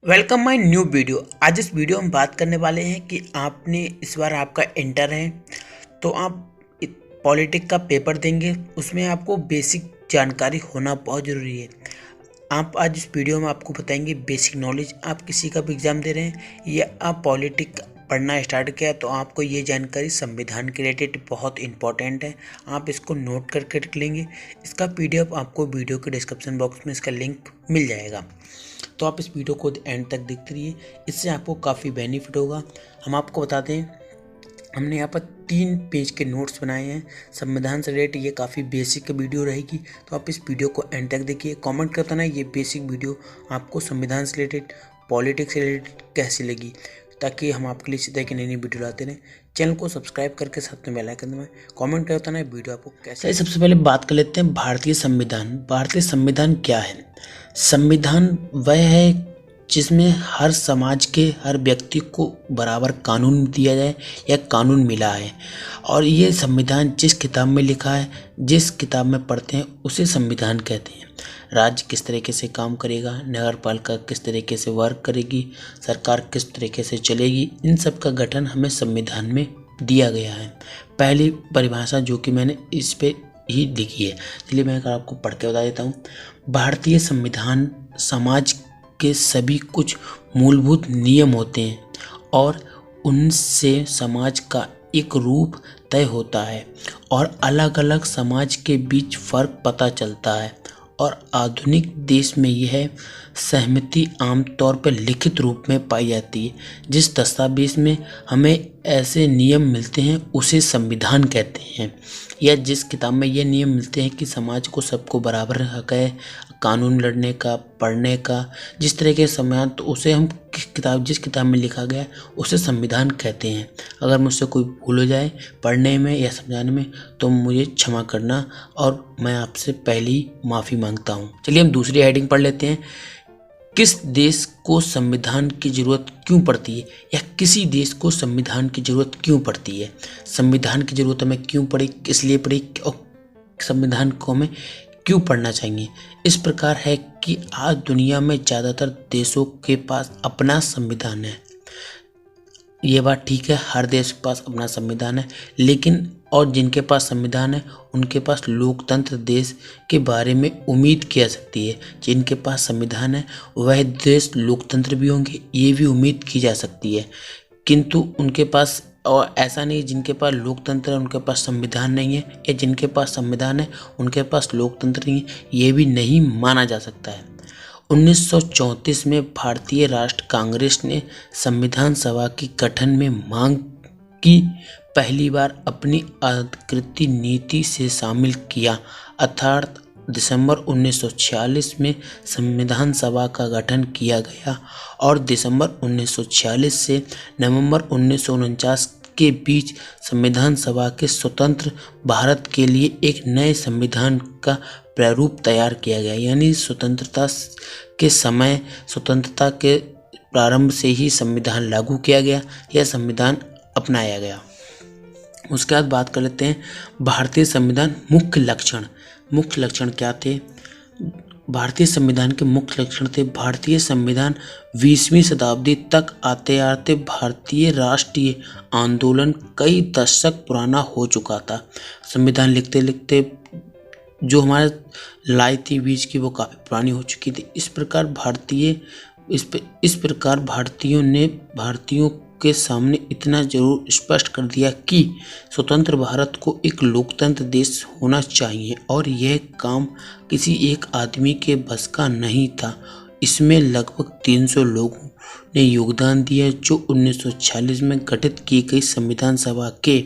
Welcome my new video. आज इस video में बात करने वाले हैं कि आपने इस बार आपका इंटर है तो आप पॉलिटिक्स का पेपर देंगे, उसमें आपको बेसिक जानकारी होना बहुत ज़रूरी है। आप आज इस वीडियो में आपको बताएंगे बेसिक नॉलेज। आप किसी का भी एग्ज़ाम दे रहे हैं या आप पॉलिटिक्स पढ़ना स्टार्ट किया तो आपको ये जानकारी संविधान के रिलेटेड बहुत इंपॉर्टेंट है। आप इसको नोट करके रख लेंगे। इसका पीडीएफ आपको वीडियो के डिस्क्रिप्शन बॉक्स में इसका लिंक मिल जाएगा, तो आप इस वीडियो को एंड तक देखते रहिए, इससे आपको काफ़ी बेनिफिट होगा। हम आपको बताते हैं, हमने यहाँ पर 3 पेज के नोट्स बनाए हैं संविधान से रिलेटेड। ये काफ़ी बेसिक वीडियो रहेगी, तो आप इस वीडियो को एंड तक देखिए। कमेंट करता ना ये बेसिक वीडियो आपको संविधान से रिलेटेड, पॉलिटिक्स से रिलेटेड कैसी लगी, ताकि हम आपके लिए इसी तरह की नई नई वीडियो लाते रहें। चैनल को सब्सक्राइब करके साथ में बेल आइकन दबाएं। कमेंट करता ना वीडियो आपको कैसे। सबसे पहले बात कर लेते हैं भारतीय संविधान। भारतीय संविधान क्या है? संविधान वह है जिसमें हर समाज के हर व्यक्ति को बराबर कानून दिया जाए या कानून मिला है। और ये संविधान जिस किताब में लिखा है, जिस किताब में पढ़ते हैं, उसे संविधान कहते हैं। राज्य किस तरीके से काम करेगा, नगर पालिका किस तरीके से वर्क करेगी, सरकार किस तरीके से चलेगी, इन सब का गठन हमें संविधान में दिया गया है। पहली परिभाषा जो कि मैंने इस पे ही लिखी है, चलिए मैं आपको पढ़ के बता देता हूँ। भारतीय संविधान समाज के सभी कुछ मूलभूत नियम होते हैं और उनसे समाज का एक रूप तय होता है और अलग अलग समाज के बीच फर्क पता चलता है। और आधुनिक देश में यह सहमति आमतौर पर लिखित रूप में पाई जाती है। जिस दस्तावेज में हमें ऐसे नियम मिलते हैं उसे संविधान कहते हैं, या जिस किताब में ये नियम मिलते हैं कि समाज को सबको बराबर हक है कानून लड़ने का, पढ़ने का, जिस तरह के संविधान, तो उसे हम जिस किताब में लिखा गया है उसे संविधान कहते हैं। अगर मुझसे कोई भूल हो जाए पढ़ने में या समझाने में तो मुझे क्षमा करना और मैं आपसे पहले ही माफ़ी मांगता हूँ। चलिए हम दूसरी हेडिंग पढ़ लेते हैं। किस देश को संविधान की ज़रूरत क्यों पड़ती है, या किसी देश को संविधान की ज़रूरत क्यों पड़ती है? संविधान की ज़रूरत हमें क्यों पड़ी, किस लिए पड़ी और संविधान को हमें क्यों पढ़ना चाहिए? इस प्रकार है कि आज दुनिया में ज़्यादातर देशों के पास अपना संविधान है। ये बात ठीक है, हर देश के पास अपना संविधान है, लेकिन और जिनके पास संविधान है उनके पास लोकतंत्र देश के बारे में उम्मीद की जा सकती है। जिनके पास संविधान है वह देश लोकतंत्र भी होंगे, ये भी उम्मीद की जा सकती है। किंतु उनके पास, और ऐसा नहीं जिनके पास लोकतंत्र है उनके पास संविधान नहीं है, या जिनके पास संविधान है उनके पास लोकतंत्र नहीं है, ये भी नहीं माना जा सकता है। 1934 में भारतीय राष्ट्र कांग्रेस ने संविधान सभा के गठन में मांग की पहली बार अपनी अधिकृत नीति से शामिल किया, अर्थात दिसंबर 1946 में संविधान सभा का गठन किया गया और दिसंबर 1946 से नवंबर 1949 के बीच संविधान सभा के स्वतंत्र भारत के लिए एक नए संविधान का प्रारूप तैयार किया गया। यानी स्वतंत्रता के समय, स्वतंत्रता के प्रारंभ से ही संविधान लागू किया गया, यह संविधान अपनाया गया। उसके बाद बात कर लेते हैं भारतीय संविधान मुख्य लक्षण। मुख्य लक्षण क्या थे? भारतीय संविधान के मुख्य लक्षण थे, भारतीय संविधान 20वीं शताब्दी तक आते आते भारतीय राष्ट्रीय आंदोलन कई दशक पुराना हो चुका था। संविधान लिखते लिखते जो हमारे लाई थी बीच की वो काफ़ी पुरानी हो चुकी थी। इस प्रकार भारतीयों के सामने इतना जरूर स्पष्ट कर दिया कि स्वतंत्र भारत को एक लोकतंत्र देश होना चाहिए और यह काम किसी एक आदमी के बस का नहीं था। इसमें लगभग 300 लोगों ने योगदान दिया जो 1946 में गठित की गई संविधान सभा के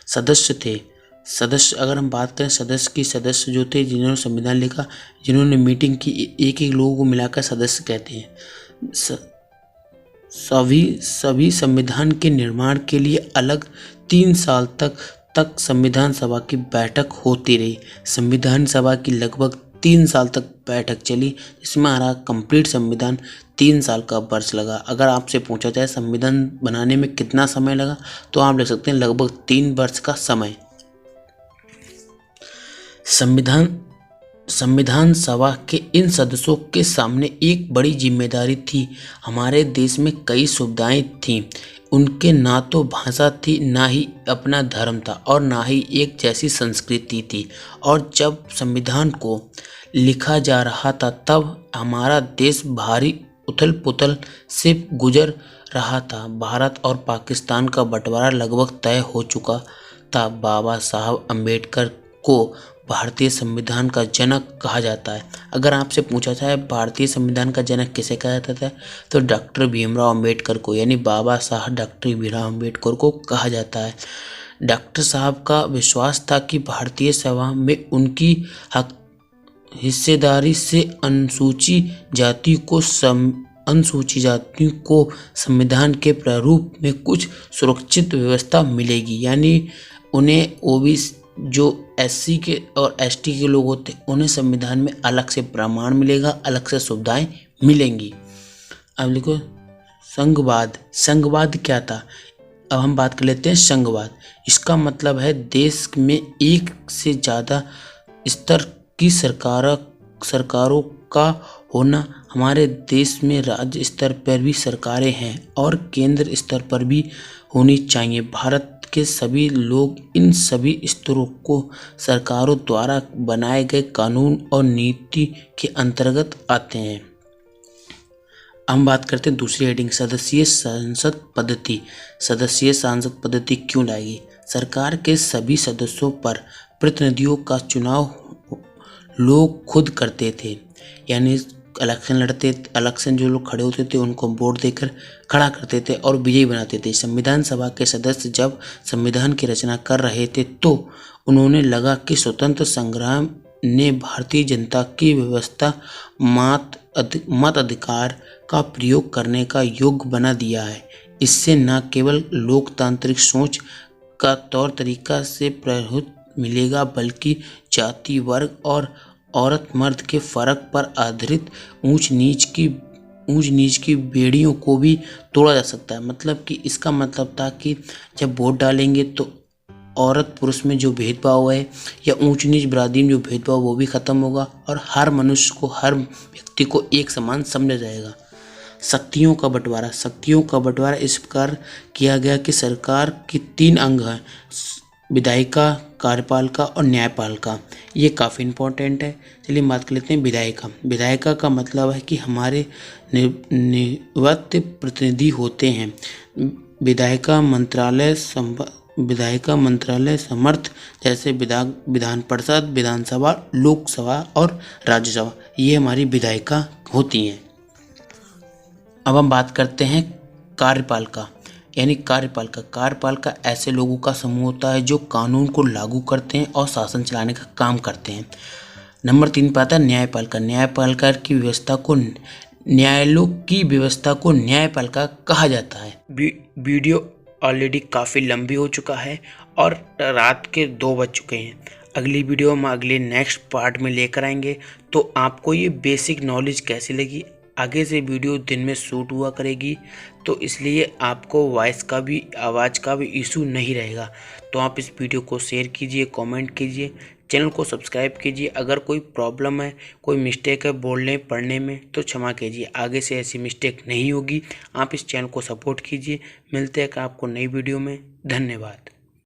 सदस्य थे। अगर हम बात करें सदस्य जो थे जिन्होंने संविधान लिखा, जिन्होंने मीटिंग की, एक एक लोगों को मिलाकर सदस्य कहते हैं। सभी संविधान के निर्माण के लिए अलग 3 साल तक संविधान सभा की बैठक होती रही। संविधान सभा की लगभग 3 साल तक बैठक चली, जिसमें हमारा कंप्लीट संविधान 3 साल का वर्ष लगा। अगर आपसे पूछा जाए संविधान बनाने में कितना समय लगा, तो आप लिख सकते हैं लगभग 3 वर्ष का समय। संविधान सभा के इन सदस्यों के सामने एक बड़ी जिम्मेदारी थी। हमारे देश में कई सुविधाएं थीं, उनके ना तो भाषा थी, ना ही अपना धर्म था और ना ही एक जैसी संस्कृति थी। और जब संविधान को लिखा जा रहा था तब हमारा देश भारी उथल पुथल से गुजर रहा था। भारत और पाकिस्तान का बंटवारा लगभग तय हो चुका था। बाबा साहब अम्बेडकर को भारतीय संविधान का जनक कहा जाता है। अगर आपसे पूछा जाए भारतीय संविधान का जनक किसे कहा जाता था, तो डॉक्टर भीमराव अम्बेडकर को, यानी बाबा साहब डॉक्टर भीमराव अम्बेडकर को कहा जाता है। डॉक्टर साहब का विश्वास था कि भारतीय सभा में उनकी हिस्सेदारी से अनुसूचित जातियों को संविधान के प्रारूप में कुछ सुरक्षित व्यवस्था मिलेगी, यानी उन्हें ओबीसी जो एससी के और एसटी के लोग होते उन्हें संविधान में अलग से प्रमाण मिलेगा, अलग से सुविधाएं मिलेंगी। अब लिखो संघवाद। संघवाद क्या था? अब हम बात कर लेते हैं संघवाद। इसका मतलब है देश में एक से ज़्यादा स्तर की सरकारों का होना। हमारे देश में राज्य स्तर पर भी सरकारें हैं और केंद्र स्तर पर भी होनी चाहिए। भारत के सभी लोग इन सभी स्तरों को सरकारों द्वारा बनाए गए कानून और नीति के अंतर्गत आते हैं। हम बात करते हैं दूसरी हेडिंग, सदस्यीय संसद पद्धति। सदस्यीय संसद पद्धति क्यों लाएगी? सरकार के सभी सदस्यों पर प्रतिनिधियों का चुनाव लोग खुद करते थे, यानी इलेक्शन जो लोग खड़े होते थे उनको वोट देकर खड़ा करते थे और विजयी बनाते थे। संविधान सभा के सदस्य जब संविधान की रचना कर रहे थे तो उन्होंने लगा कि स्वतंत्र संग्राम ने भारतीय जनता की व्यवस्था मत अधिकार का प्रयोग करने का योग्य बना दिया है। इससे न केवल लोकतांत्रिक सोच का तौर तरीका से प्रभुत्व मिलेगा, बल्कि जाति, वर्ग और औरत मर्द के फर्क पर आधारित ऊंच नीच की बेड़ियों को भी तोड़ा जा सकता है। मतलब कि इसका मतलब था कि जब वोट डालेंगे तो औरत पुरुष में जो भेदभाव है या ऊंच नीच बरादरी में जो भेदभाव वो भी खत्म होगा और हर मनुष्य को, हर व्यक्ति को एक समान समझा जाएगा। शक्तियों का बंटवारा इस प्रकार किया गया कि सरकार की 3 अंग हैं, विधायिका, कार्यपालिका और न्यायपालिका। ये काफ़ी इम्पोर्टेंट है। चलिए बात कर लेते हैं विधायिका। विधायिका का मतलब है कि हमारे निवृत्त प्रतिनिधि होते हैं। विधायिका मंत्रालय समर्थ जैसे विधान परिषद, विधानसभा, लोकसभा और राज्यसभा, ये हमारी विधायिका होती हैं। अब हम बात करते हैं कार्यपालिका, यानी कार्यपालिका ऐसे लोगों का समूह होता है जो कानून को लागू करते हैं और शासन चलाने का काम करते हैं। नंबर 3 पर आता है न्यायपालिका। न्यायालयों की व्यवस्था को न्यायपालिका कहा जाता है। वीडियो ऑलरेडी काफ़ी लंबी हो चुका है और रात के 2 बज चुके हैं। अगली वीडियो हम अगले नेक्स्ट पार्ट में लेकर आएंगे। तो आपको ये बेसिक नॉलेज कैसी लगी? आगे से वीडियो दिन में शूट हुआ करेगी, तो इसलिए आपको आवाज़ का भी इशू नहीं रहेगा। तो आप इस वीडियो को शेयर कीजिए, कमेंट कीजिए, चैनल को सब्सक्राइब कीजिए। अगर कोई प्रॉब्लम है, कोई मिस्टेक है बोलने पढ़ने में तो क्षमा कीजिए, आगे से ऐसी मिस्टेक नहीं होगी। आप इस चैनल को सपोर्ट कीजिए। मिलते हैं आपको नई वीडियो में। धन्यवाद।